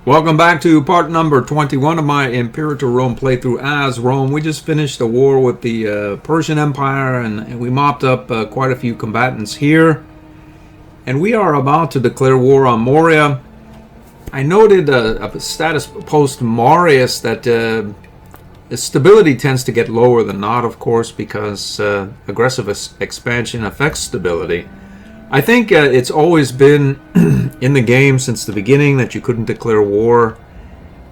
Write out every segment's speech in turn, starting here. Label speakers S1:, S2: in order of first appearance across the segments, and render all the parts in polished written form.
S1: Welcome back to part number 21 of my Imperator Rome playthrough as Rome. We just finished a war with the Persian Empire, and we mopped up quite a few combatants here. And we are about to declare war on Moria. I noted a status post Marius that the stability tends to get lower than not, of course, because aggressive expansion affects stability. I think it's always been in the game since the beginning that you couldn't declare war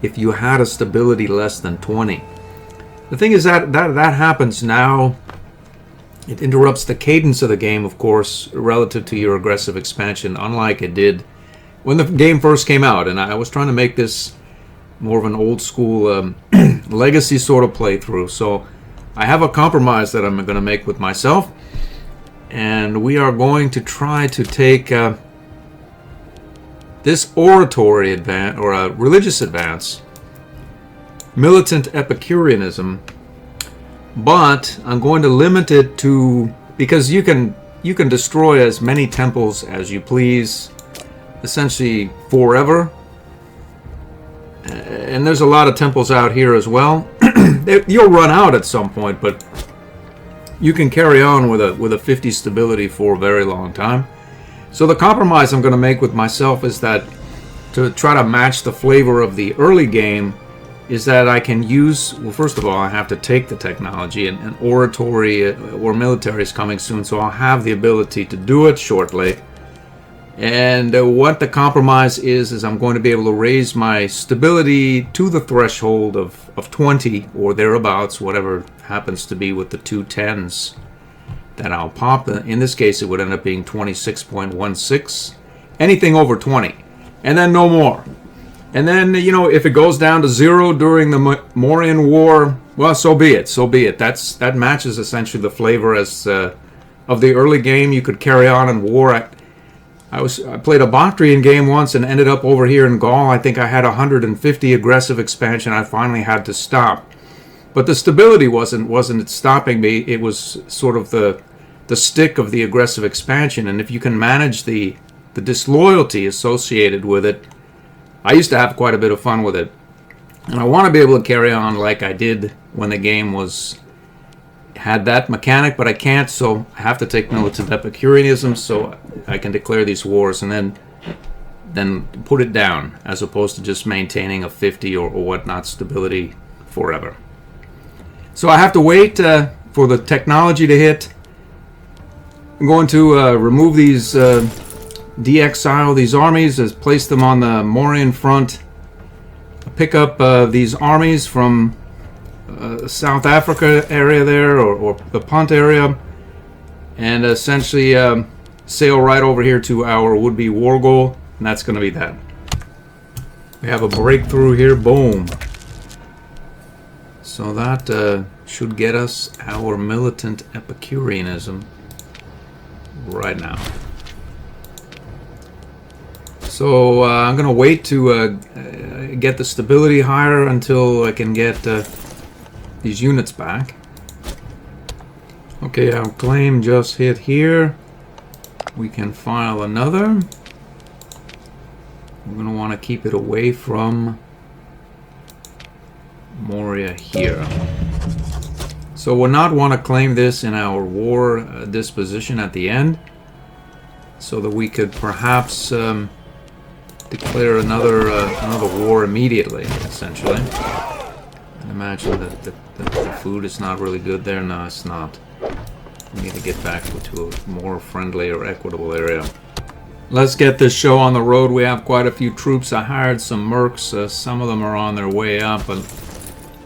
S1: if you had a stability less than 20. The thing is that happens now. It interrupts the cadence of the game, of course, relative to your aggressive expansion, unlike it did when the game first came out. And I was trying to make this more of an old school legacy sort of playthrough. So I have a compromise that I'm going to make with myself. And we are going to try to take this oratory advance, or a religious advance, Militant Epicureanism, but I'm going to limit it to, because you can destroy as many temples as you please, essentially forever. And there's a lot of temples out here as well. You'll run out at some point, but you can carry on with a 50 stability for a very long time. So the compromise I'm going to make with myself is that to try to match the flavor of the early game is that I can use, well, first of all, I have to take the technology, and oratory or military is coming soon, so I'll have the ability to do it shortly. And what the compromise is I'm going to be able to raise my stability to the threshold of 20 or thereabouts, whatever happens to be with the two 10s that I'll pop. In this case, it would end up being 26.16. Anything over 20. And then no more. And then, you know, if it goes down to 0 during the Mauryan War, well, so be it. So be it. That matches essentially the flavor as of the early game. You could carry on in war. I played a Bactrian game once and ended up over here in Gaul. I think I had 150 aggressive expansion. I finally had to stop. But the stability wasn't stopping me. It was sort of the stick of the aggressive expansion. And if you can manage the disloyalty associated with it, I used to have quite a bit of fun with it. And I want to be able to carry on like I did when the game had that mechanic, but I can't, so I have to take Militant Epicureanism so I can declare these wars and then put it down, as opposed to just maintaining a 50 or whatnot stability forever. So I have to wait for the technology to hit. I'm going to remove these, de-exile these armies, place them on the Mauryan front, pick up these armies from South Africa area there, or the Punt area, and essentially sail right over here to our would-be war goal, and that's going to be that. We have a breakthrough here, boom. So that should get us our Militant Epicureanism right now. So I'm going to wait to get the stability higher until I can get these units back. Okay, our claim just hit here. We can file another. We're going to want to keep it away from Moria here. So we'll not want to claim this in our war disposition at the end, so that we could perhaps declare another war immediately, essentially. I imagine that the food is not really good there. No, it's not. We need to get back to a more friendly or equitable area. Let's get this show on the road. We have quite a few troops. I hired some mercs. Some of them are on their way up, and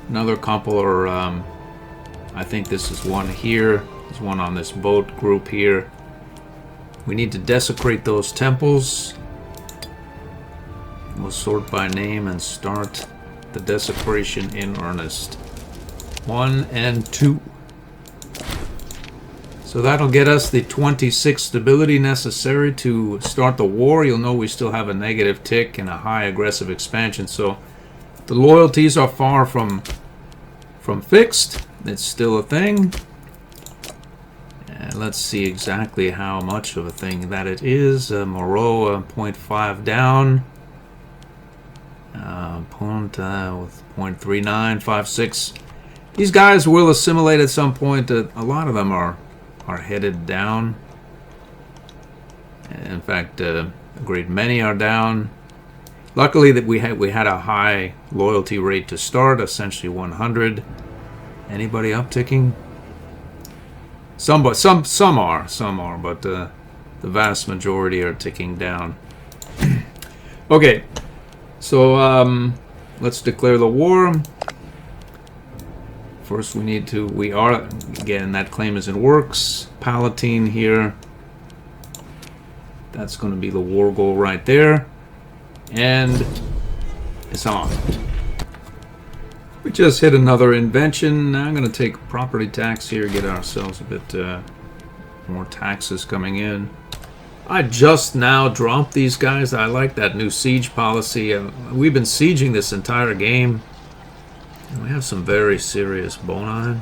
S1: another couple are, I think this is one here. There's one on this boat group here. We need to desecrate those temples. We'll sort by name and start the desecration in earnest. 1 and 2. So that'll get us the 26 stability necessary to start the war. You'll know we still have a negative tick and a high aggressive expansion, so the loyalties are far from fixed. It's still a thing. And let's see exactly how much of a thing that it is. Moreau 0.5 down. Punt with 0.3956. These guys will assimilate at some point. A lot of them are headed down. In fact, a great many are down. Luckily, that we had a high loyalty rate to start, essentially 100. Anybody upticking? Some are, but the vast majority are ticking down. Okay, so let's declare the war. First, we are again, that claim is in works. Palatine here. That's going to be the war goal right there. And it's on. We just hit another invention. Now I'm going to take property tax here, get ourselves a bit more taxes coming in. I just now dropped these guys. I like that new siege policy. We've been sieging this entire game. And we have some very serious boni.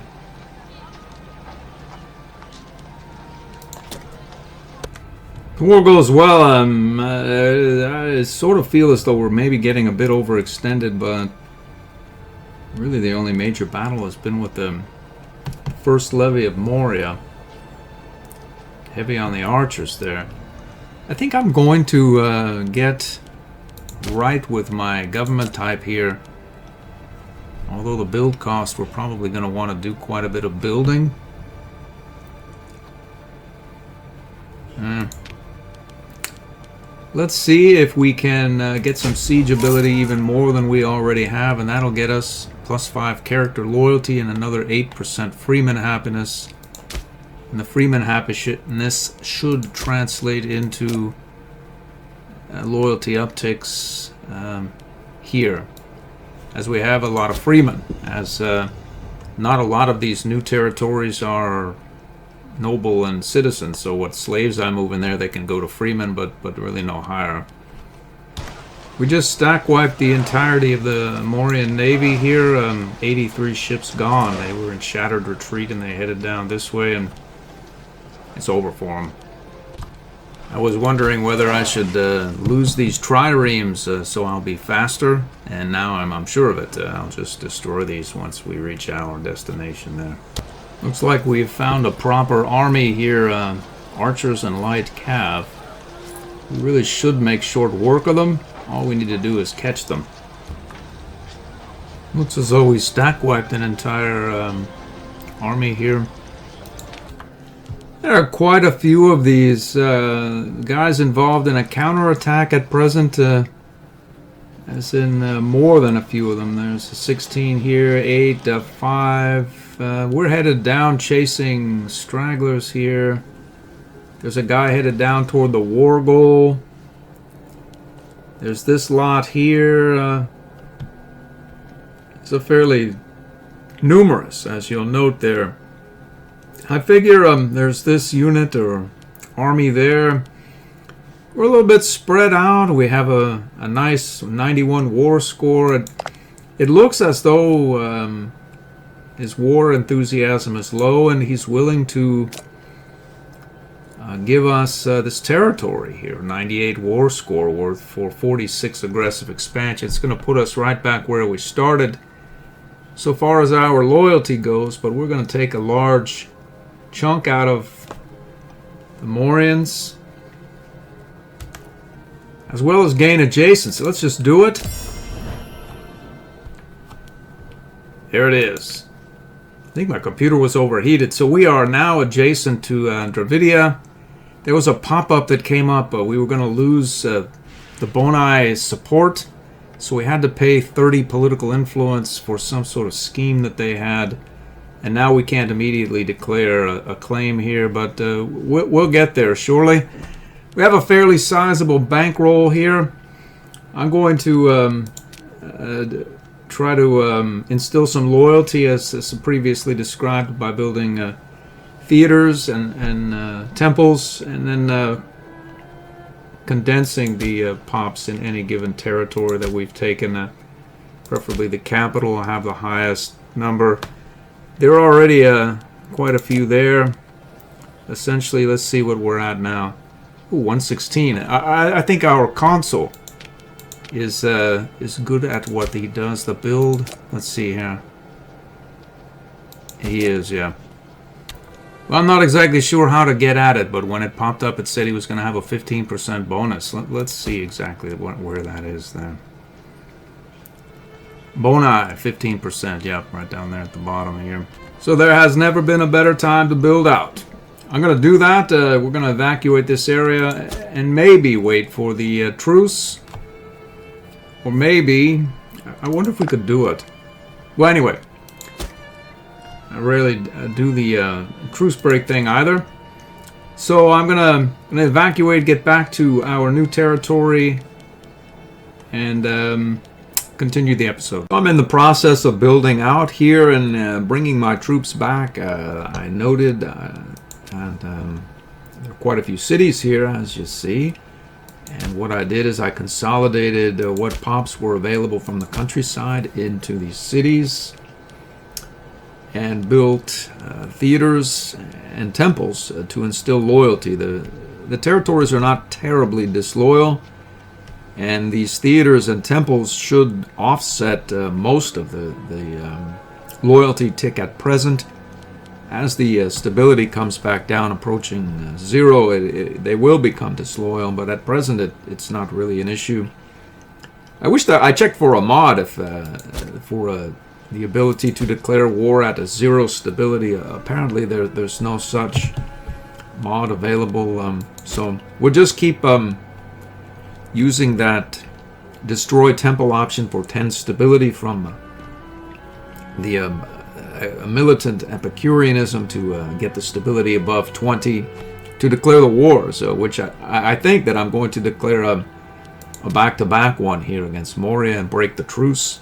S1: The war goes well. I sort of feel as though we're maybe getting a bit overextended, but really the only major battle has been with the first levy of Moria. Heavy on the archers there. I think I'm going to get right with my government type here. Although the build cost, we're probably going to want to do quite a bit of building. Let's see if we can get some siege ability even more than we already have, and that'll get us +5 character loyalty and another 8% freeman happiness. And the freeman happiness should translate into loyalty upticks here, as we have a lot of freemen, as not a lot of these new territories are noble and citizen, so what slaves I move in there, they can go to freemen, but really no higher. We just stack wiped the entirety of the Morian navy here. 83 ships gone. They were in shattered retreat and they headed down this way, and it's over for them. I was wondering whether I should lose these triremes so I'll be faster, and now I'm sure of it. I'll just destroy these once we reach our destination there. Looks like we've found a proper army here, archers and light cav. We really should make short work of them. All we need to do is catch them. Looks as though we stack wiped an entire army here. There are quite a few of these guys involved in a counterattack at present. As in more than a few of them. There's a 16 here, 8, 5. We're headed down chasing stragglers here. There's a guy headed down toward the war goal. There's this lot here. It's a fairly numerous, as you'll note there. I figure there's this unit or army there. We're a little bit spread out. We have a nice 91 war score. It looks as though his war enthusiasm is low, and he's willing to give us this territory here. 98 war score worth for 46 aggressive expansion. It's going to put us right back where we started so far as our loyalty goes, but we're going to take a large chunk out of the Morians, as well as gain adjacency. Let's just do it. There it is. I think my computer was overheated. So we are now adjacent to Dravidia. There was a pop-up that came up. We were going to lose the Bonai support. So we had to pay 30 political influence for some sort of scheme that they had. And now we can't immediately declare a claim here, but we'll get there surely. We have a fairly sizable bankroll here. I'm going to try to instill some loyalty, as previously described, by building theaters and temples, and then condensing the pops in any given territory that we've taken. Preferably the capital will have the highest number. There are already quite a few there. Essentially, let's see what we're at now. Ooh, 116. I think our consul is good at what he does. The build. Let's see here. He is, yeah. Well, I'm not exactly sure how to get at it, but when it popped up, it said he was going to have a 15% bonus. Let's see exactly where that is there. Boni, 15%. Yep, right down there at the bottom here. So there has never been a better time to build out. I'm going to do that. We're going to evacuate this area and maybe wait for the truce. Or maybe... I wonder if we could do it. Well, anyway. I rarely do the truce break thing either. So I'm gonna evacuate, get back to our new territory, and continue the episode. I'm in the process of building out here and bringing my troops back. I noted that there are quite a few cities here, as you see. And what I did is I consolidated what pops were available from the countryside into these cities, and built theaters and temples to instill loyalty. The territories are not terribly disloyal, and these theaters and temples should offset most of the loyalty tick at present. As the stability comes back down, approaching zero, they will become disloyal, but at present it's not really an issue. I wish that I checked for a mod for the ability to declare war at a zero stability. Apparently there's no such mod available, so we'll just keep using that destroy temple option for 10 stability from the Militant Epicureanism to get the stability above 20 to declare the war, so which I think that I'm going to declare a back-to-back one here against Moria and break the truce.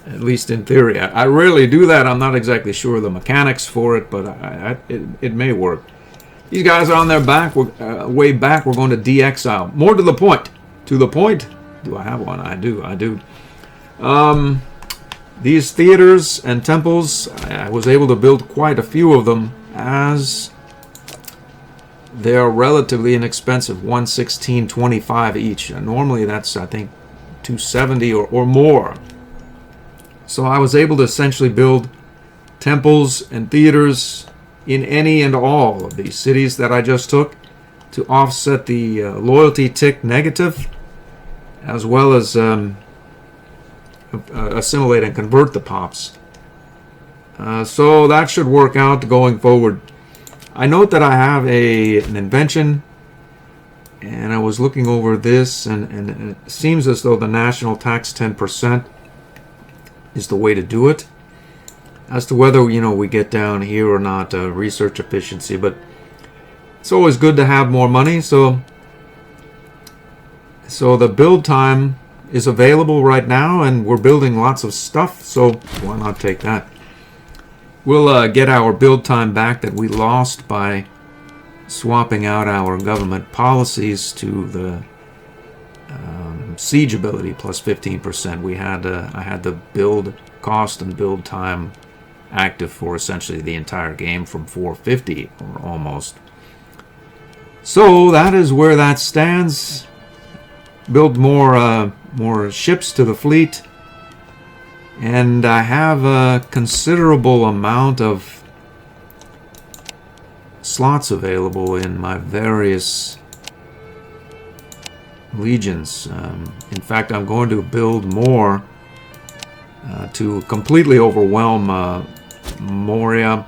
S1: At least in theory. I rarely do that. I'm not exactly sure of the mechanics for it, but it may work. These guys are on their back. Way back. We're going to de-exile. More to the point. To the point. Do I have one? I do. These theaters and temples, I was able to build quite a few of them, as they are relatively inexpensive. 116.25 each. Normally that's, I think, 270 or more. So I was able to essentially build temples and theaters in any and all of these cities that I just took to offset the loyalty tick negative, as well as assimilate and convert the pops. So that should work out going forward. I note that I have an invention, and I was looking over this, and it seems as though the national tax 10% is the way to do it. As to whether we get down here or not, research efficiency, but it's always good to have more money. So the build time is available right now, and we're building lots of stuff, so why not take that? We'll get our build time back that we lost by swapping out our government policies to the siege ability plus 15%. I had the build cost and build time active for essentially the entire game from 450 or almost. So that is where that stands. Build more ships to the fleet, and I have a considerable amount of slots available in my various legions. In fact, I'm going to build more to completely overwhelm Moria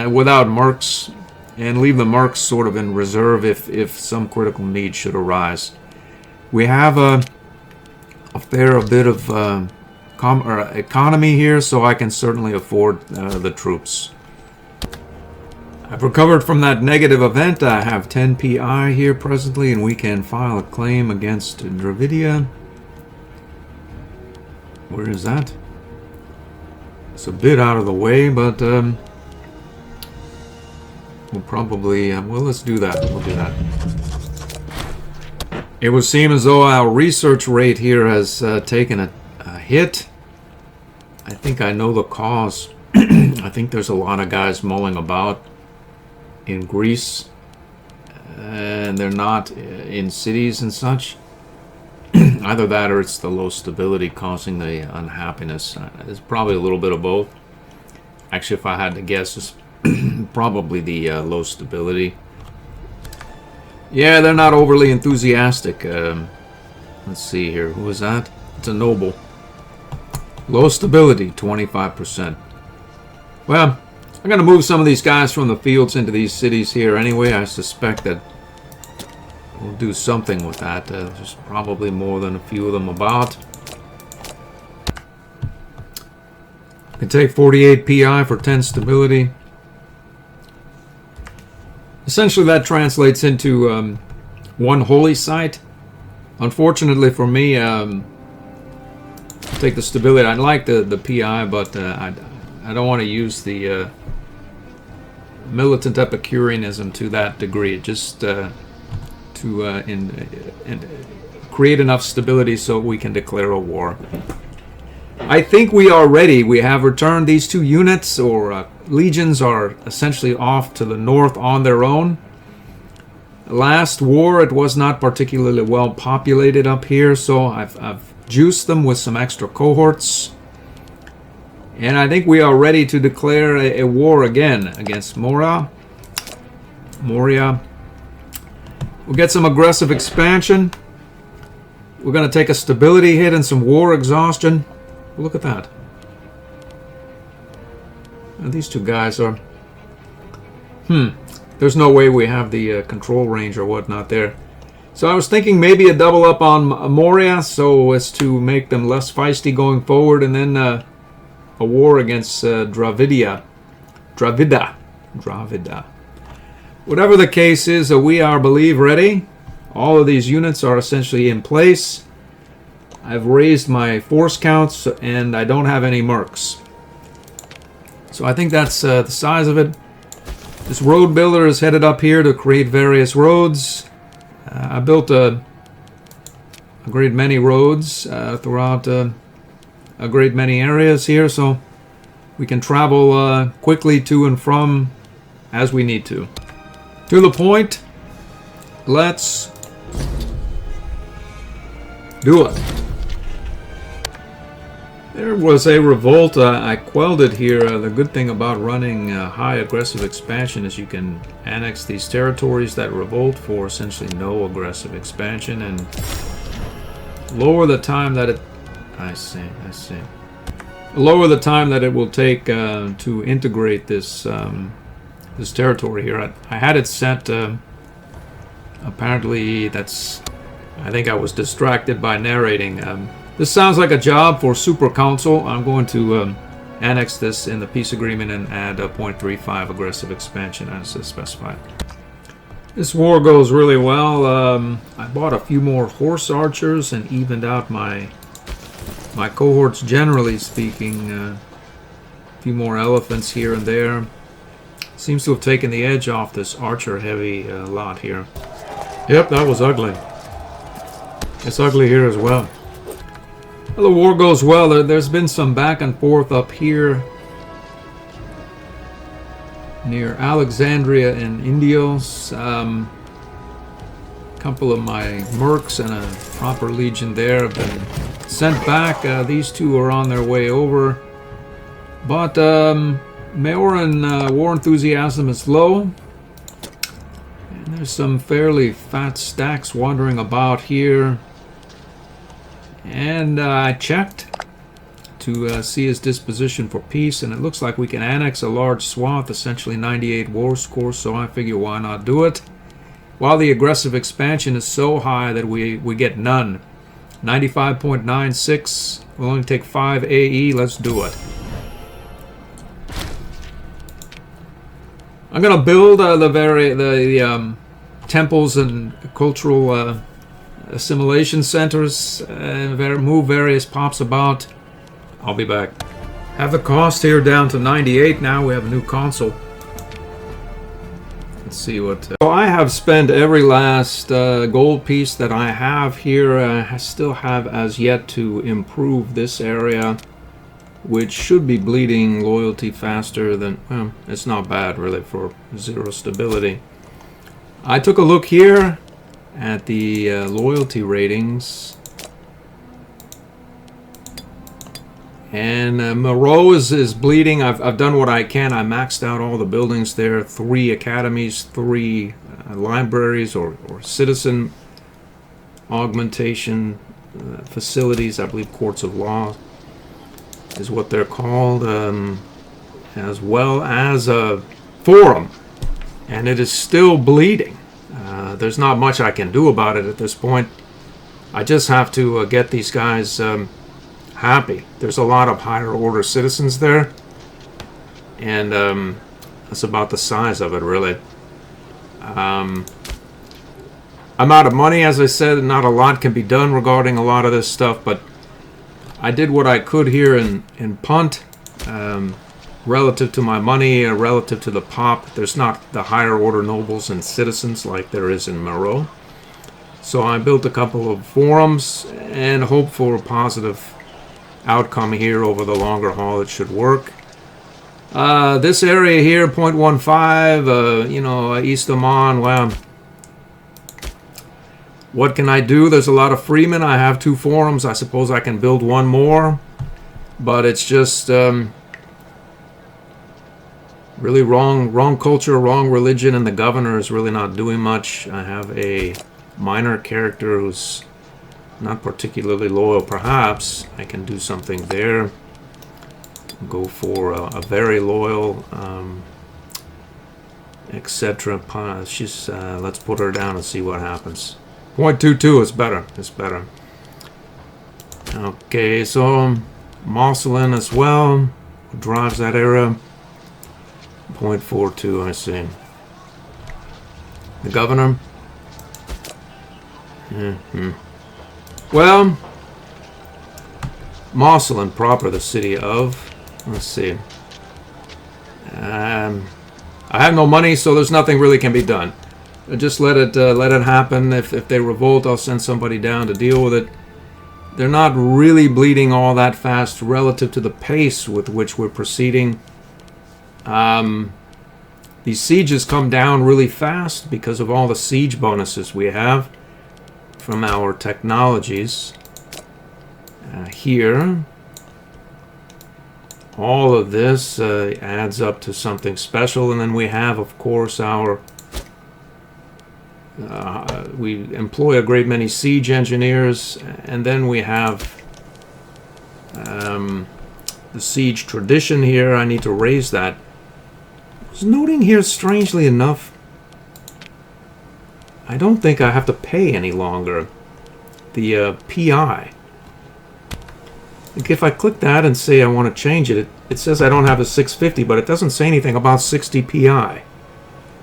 S1: without mercs, and leave the mercs sort of in reserve if some critical need should arise. We have a fair bit of economy here, so I can certainly afford the troops. I've recovered from that negative event. I have 10 PI here presently, and we can file a claim against Dravidia. Where is that? It's a bit out of the way, but we'll probably... well, let's do that. We'll do that. It would seem as though our research rate here has taken a hit. I think I know the cause. I think there's a lot of guys mulling about in Greece, and they're not in cities and such. Either that or it's the low stability causing the unhappiness. It's probably a little bit of both. Actually, if I had to guess, it's probably the low stability. Yeah, they're not overly enthusiastic. Let's see here. Who is that? It's a noble. Low stability, 25%. Well, I'm going to move some of these guys from the fields into these cities here anyway. I suspect that we'll do something with that. There's probably more than a few of them about. I can take 48 PI for 10 stability. Essentially, that translates into one holy site. Unfortunately for me, I'll take the stability. I like the PI, but I don't want to use the Militant Epicureanism to that degree. Just to create enough stability so we can declare a war. I think we are ready. We have returned. These two units or legions are essentially off to the north on their own. Last war, it was not particularly well populated up here, so I've juiced them with some extra cohorts. And I think we are ready to declare a war again against Moria. We'll get some aggressive expansion. We're going to take a stability hit and some war exhaustion. Look at that. And these two guys are... There's no way we have the control range or whatnot there. So I was thinking maybe a double up on Moria so as to make them less feisty going forward, and then a war against Dravida. Whatever the case is, we are, I believe, ready. All of these units are essentially in place. I've raised my force counts, and I don't have any mercs. So I think that's the size of it. This road builder is headed up here to create various roads. I built a great many roads throughout a great many areas here, so we can travel quickly to and from as we need to. To the point, let's do it. There was a revolt. I quelled it here. The good thing about running high aggressive expansion is you can annex these territories that revolt for essentially no aggressive expansion and lower the time that it... I see. Lower the time that it will take to integrate this this territory here. I had it set... apparently that's... I think I was distracted by narrating. This sounds like a job for Super Council. I'm going to annex this in the peace agreement and add a 0.35 aggressive expansion as specified. This war goes really well. I bought a few more horse archers and evened out my cohorts, generally speaking. A few more elephants here and there. Seems to have taken the edge off this archer heavy lot here. Yep, that was ugly. It's ugly here as well. Well, the war goes well. There's been some back and forth up here near Alexandria and Indios. A couple of my mercs and a proper legion there have been sent back. These two are on their way over. But Mayoran war enthusiasm is low. And there's some fairly fat stacks wandering about here. And I checked to see his disposition for peace, and it looks like we can annex a large swath, essentially 98 war score, so I figure why not do it. While the aggressive expansion is so high that we get none. 95.96, we'll only take 5 AE, let's do it. I'm going to build the temples and cultural assimilation centers, move various pops about. I'll be back. Have the cost here down to 98 now. We have a new console. Let's see what... So I have spent every last gold piece that I have here. I still have as yet to improve this area, which should be bleeding loyalty faster than... Well, it's not bad really for 0 stability. I took a look here at the loyalty ratings. And Moreau is bleeding. I've done what I can. I maxed out all the buildings there. 3 academies, 3 libraries or citizen augmentation facilities. I believe courts of law is what they're called. As well as a forum. And it is still bleeding. There's not much I can do about it at this point. I just have to get these guys happy. There's a lot of higher order citizens there, and that's about the size of it, really. I'm out of money, as I said. Not a lot can be done regarding a lot of this stuff, but I did what I could here in Punt. Relative to my money, relative to the pop, there's not the higher order nobles and citizens like there is in Moreau. So I built a couple of forums and hope for a positive outcome here over the longer haul. It should work. This area here, 0.15, East Amman, well, what can I do? There's a lot of freemen. I have 2 forums. I suppose I can build 1 more, but it's just really wrong culture, wrong religion, and the governor is really not doing much. I have a minor character who's not particularly loyal. Perhaps I can do something there. Go for a very loyal, etc. She's let's put her down and see what happens. 0.22 is better. It's better. Okay, so Marcelin as well, who drives that area. 0.42, I see. The governor. Well, Marcelin proper, the city of. Let's see. I have no money, so there's nothing really can be done. Just let it happen. If they revolt, I'll send somebody down to deal with it. They're not really bleeding all that fast relative to the pace with which we're proceeding. These sieges come down really fast because of all the siege bonuses we have from our technologies. Here, all of this adds up to something special, and then we have, of course, our we employ a great many siege engineers, and then we have the siege tradition here. I need to raise that. I was noting here, strangely enough, I don't think I have to pay any longer the PI. Like if I click that and say I want to change it, it says I don't have a 650, but it doesn't say anything about 60 PI.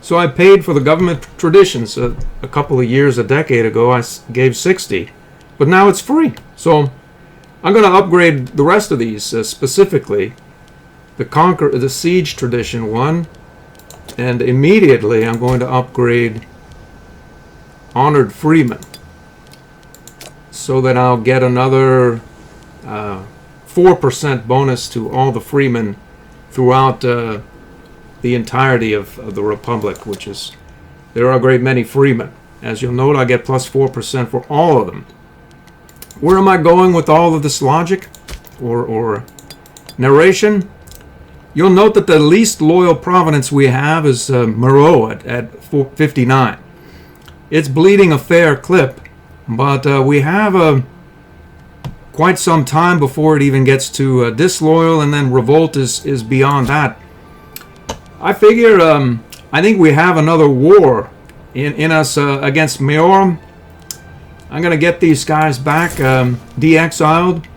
S1: So I paid for the government traditions a couple of years, a decade ago. I gave 60, but now it's free. So I'm going to upgrade the rest of these, specifically the siege tradition one, and immediately I'm going to upgrade honored freemen, so that I'll get another 4% bonus to all the freemen throughout the entirety of the Republic, which is, there are a great many freemen. As you'll note, I get plus 4% for all of them. Where am I going with all of this logic or narration? You'll note that the least loyal province we have is Moreau at 59. It's bleeding a fair clip, but we have quite some time before it even gets to disloyal, and then revolt is beyond that. I figure, I think we have another war in us against Mayorum. I'm going to get these guys back, de-exiled,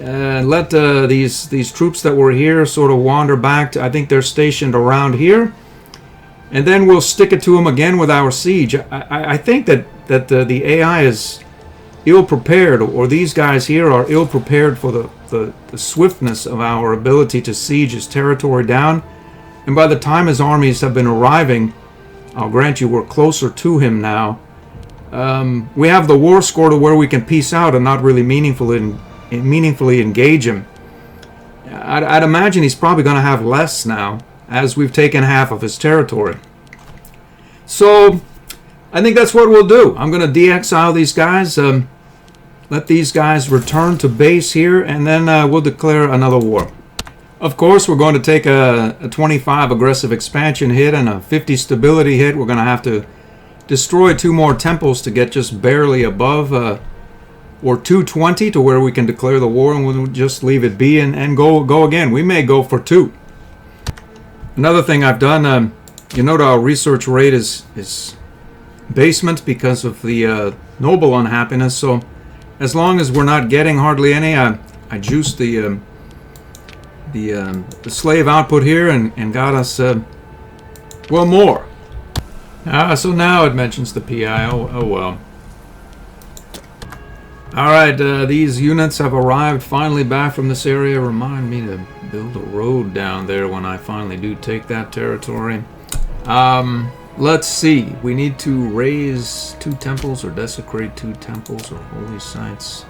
S1: and let these troops that were here sort of wander back to, I think they're stationed around here. And then we'll stick it to them again with our siege. I think that the AI is ill-prepared, or these guys here are ill-prepared for the swiftness of our ability to siege his territory down. And by the time his armies have been arriving, I'll grant you we're closer to him now. We have the war score to where we can peace out and not really meaningfully engage him. I'd imagine he's probably going to have less now, as we've taken half of his territory. So I think that's what we'll do. I'm going to de-exile these guys. let these guys return to base here, and then we'll declare another war. Of course, we're going to take a 25 aggressive expansion hit and a 50 stability hit. We're going to have to destroy 2 more temples to get just barely above, or 220 to where we can declare the war, and we'll just leave it be and go again. We may go for 2. Another thing I've done, you note our research rate is basement because of the noble unhappiness. So as long as we're not getting hardly any, I juiced the slave output here and got us well more. So now it mentions the PI. Oh well. Alright, these units have arrived finally back from this area. Remind me to build a road down there when I finally do take that territory. Let's see. We need to raise 2 temples or desecrate 2 temples or holy sites.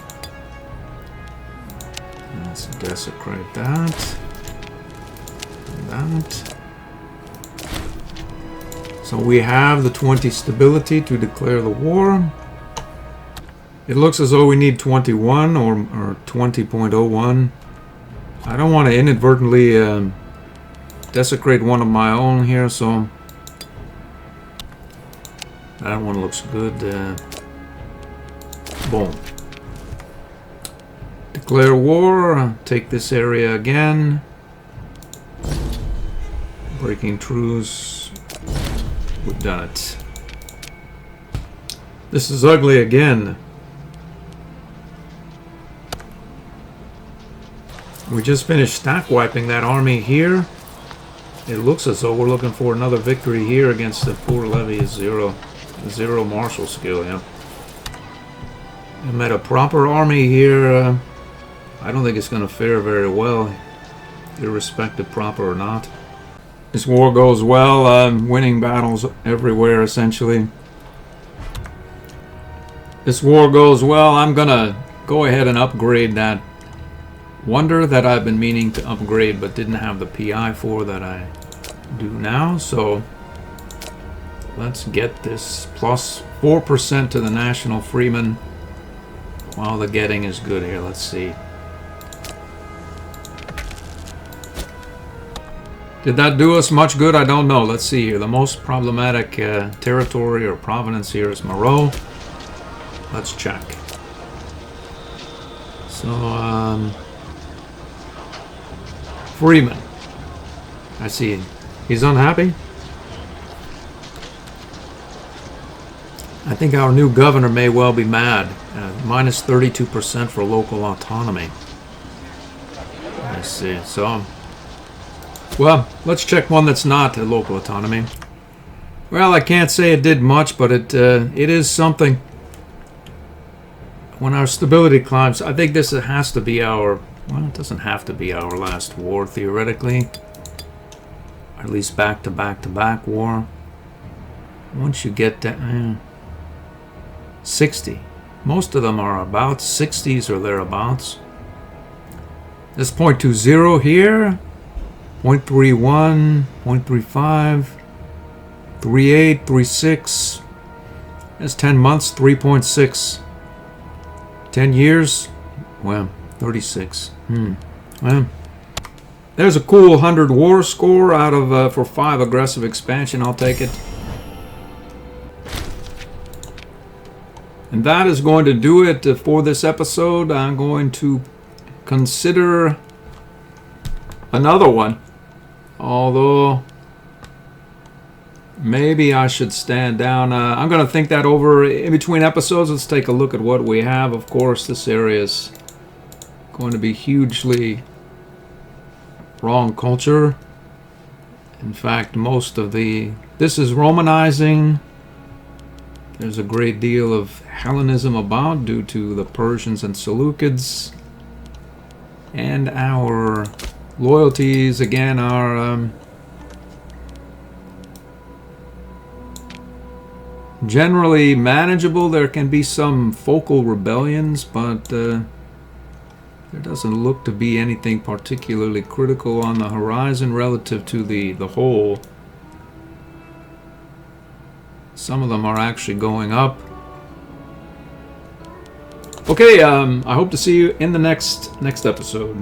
S1: Let's desecrate that. And that. So we have the 20 stability to declare the war. It looks as though we need 21 or 20.01. I don't want to inadvertently desecrate one of my own here, so that one looks good. Boom. Declare war. Take this area again. Breaking truce. We've done it. This is ugly again. We just finished stack wiping that army here. It looks as though we're looking for another victory here against the poor levy is zero martial skill. Yeah. I met a proper army here. I don't think it's going to fare very well, irrespective proper or not. This war goes well. Winning battles everywhere essentially. This war goes well. I'm gonna go ahead and upgrade that wonder that I've been meaning to upgrade but didn't have the PI for that I do now. So let's get this plus 4% to the national freeman while the getting is good here. Let's see. Did that do us much good? I don't know. Let's see here. The most problematic territory or province here is Moreau. Let's check. So, Freeman. I see. He's unhappy. I think our new governor may well be mad. Minus 32% for local autonomy. I see. So, well, let's check one that's not a local autonomy. Well, I can't say it did much, but it is something. When our stability climbs, I think this has to be our, well, it doesn't have to be our last war, theoretically. Or at least back-to-back-to-back war. Once you get to 60. Most of them are about 60s or thereabouts. This 0.20 here. 0.31, 0.35, 3.8, 3.6. That's 10 months, 3.6. 10 years, well, 36. Well, there's a cool 100 war score out of for 5 aggressive expansion. I'll take it. And that is going to do it for this episode. I'm going to consider another one. Although, maybe I should stand down. I'm going to think that over in between episodes. Let's take a look at what we have. Of course, this area is going to be hugely wrong culture. In fact, most of this is Romanizing. There's a great deal of Hellenism about due to the Persians and Seleucids. And our loyalties, again, are generally manageable. There can be some focal rebellions, but there doesn't look to be anything particularly critical on the horizon relative to the whole. Some of them are actually going up. Okay, I hope to see you in the next episode.